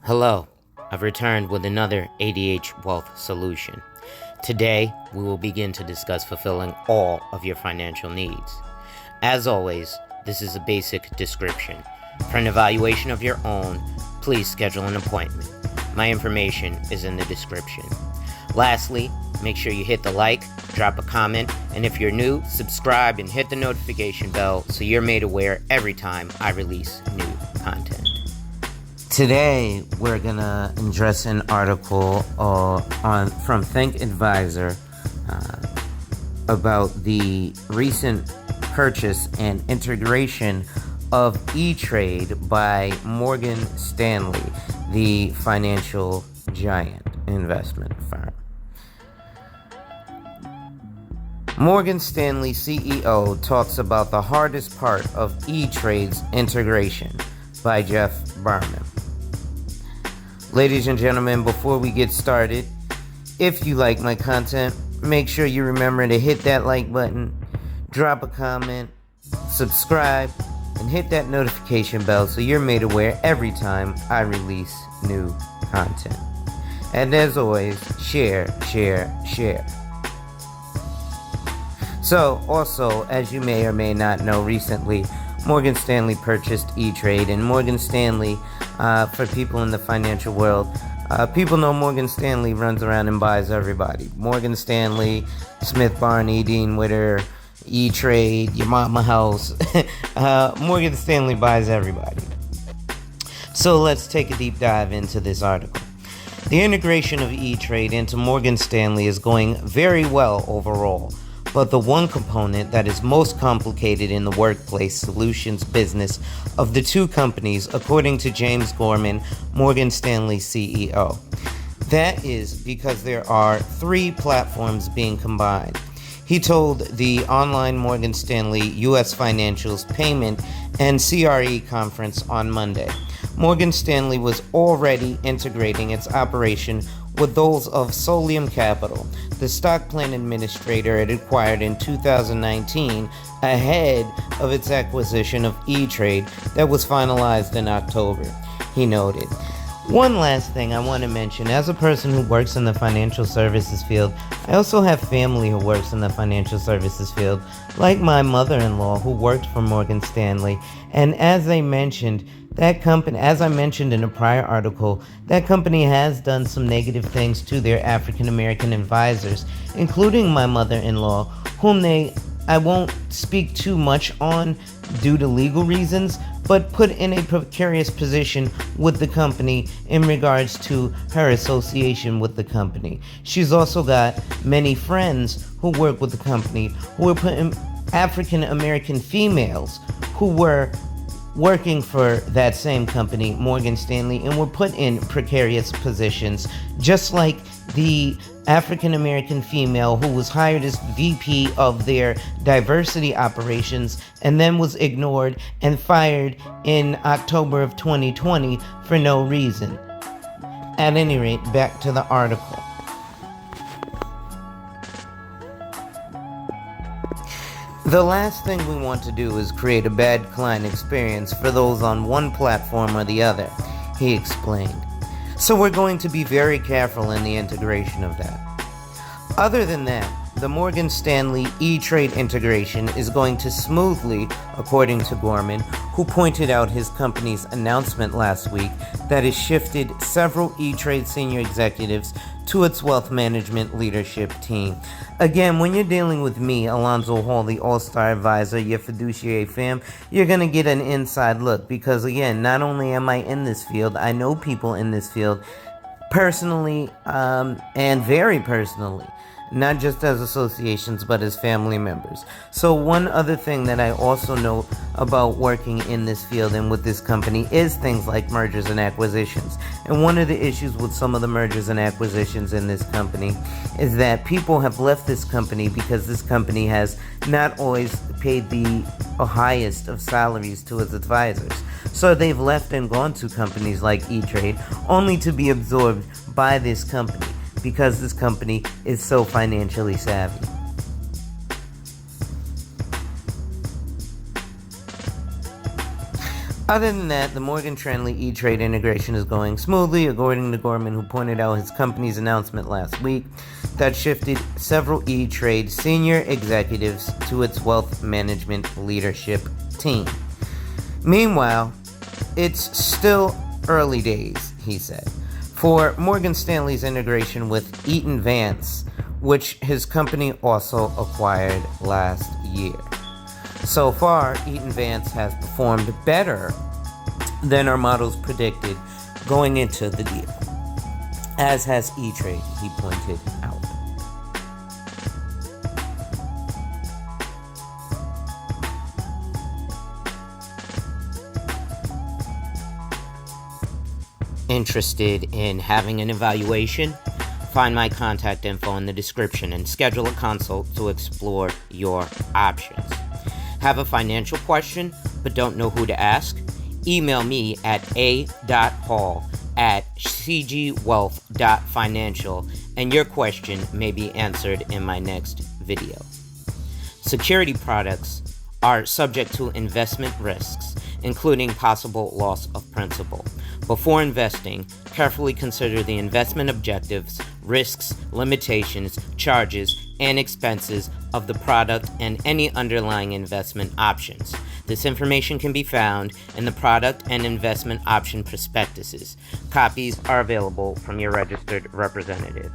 Hello, I've returned with another ADH Wealth solution. Today, we will begin to discuss fulfilling all of your financial needs. As always, this is a basic description. For an evaluation of your own, please schedule an appointment. My information is in the description. Lastly, make sure you hit the like, drop a comment, and if you're new, subscribe and hit the notification bell so you're made aware every time I release new content. Today, we're gonna address an article from Think Advisor about the recent purchase and integration of Etrade by Morgan Stanley, the financial giant investment firm. Morgan Stanley CEO talks about the hardest part of Etrade's integration by Jeff Berman. Ladies and gentlemen, before we get started, if you like my content, make sure you remember to hit that like button, drop a comment, subscribe, and hit that notification bell so you're made aware every time I release new content. And as always, share. So, also, as you may or may not know, recently, Morgan Stanley purchased Etrade, and Morgan Stanley, for people in the financial world, people know Morgan Stanley runs around and buys everybody. Morgan Stanley, Smith Barney, Dean Witter, Etrade, your mama house. Morgan Stanley buys everybody. So let's take a deep dive into this article. The integration of Etrade into Morgan Stanley is going very well overall. But the one component that is most complicated in the workplace solutions business of the two companies, according to James Gorman, Morgan Stanley CEO. That is because there are 3 platforms being combined. He told the online Morgan Stanley U.S. Financials Payment and CRE conference on Monday. Morgan Stanley was already integrating its operation with those of Solium Capital, the stock plan administrator it acquired in 2019 ahead of its acquisition of Etrade that was finalized in October, he noted. One last thing I want to mention, as a person who works in the financial services field, I also have family who works in the financial services field, like my mother-in-law who worked for Morgan Stanley, and as I mentioned in a prior article, that company has done some negative things to their African American advisors, including my mother-in-law, whom I won't speak too much on due to legal reasons, but put in a precarious position with the company in regards to her association with the company. She's also got many friends who work with the company who were putting African American females who were working for that same company, Morgan Stanley, and were put in precarious positions, just like the African American female who was hired as VP of their diversity operations and then was ignored and fired in October of 2020 for no reason. At any rate, back to the article. The last thing we want to do is create a bad client experience for those on one platform or the other, he explained. So we're going to be very careful in the integration of that. Other than that, the Morgan Stanley Etrade integration is going to smoothly, according to Gorman, who pointed out his company's announcement last week that it shifted several Etrade senior executives to its wealth management leadership team. Again, when you're dealing with me, Alonzo Hall, the all-star advisor, your fiduciary fam, you're going to get an inside look because, again, not only am I in this field, I know people in this field personally and very personally. Not just as associations, but as family members. So one other thing that I also know about working in this field and with this company is things like mergers and acquisitions. And one of the issues with some of the mergers and acquisitions in this company is that people have left this company because this company has not always paid the highest of salaries to its advisors. So they've left and gone to companies like Etrade only to be absorbed by this company, because this company is so financially savvy. Other than that, the Morgan Stanley Etrade integration is going smoothly, according to Gorman, who pointed out his company's announcement last week that shifted several Etrade senior executives to its wealth management leadership team. Meanwhile, it's still early days, he said, for Morgan Stanley's integration with Eaton Vance, which his company also acquired last year. So far, Eaton Vance has performed better than our models predicted going into the deal, as has Etrade, he pointed out. Interested in having an evaluation? Find my contact info in the description and schedule a consult to explore your options. Have a financial question but don't know who to ask? Email me at a.hall@cgwealth.financial and your question may be answered in my next video. Security products are subject to investment risks, including possible loss of principal. Before investing, carefully consider the investment objectives, risks, limitations, charges, and expenses of the product and any underlying investment options. This information can be found in the product and investment option prospectuses. Copies are available from your registered representative.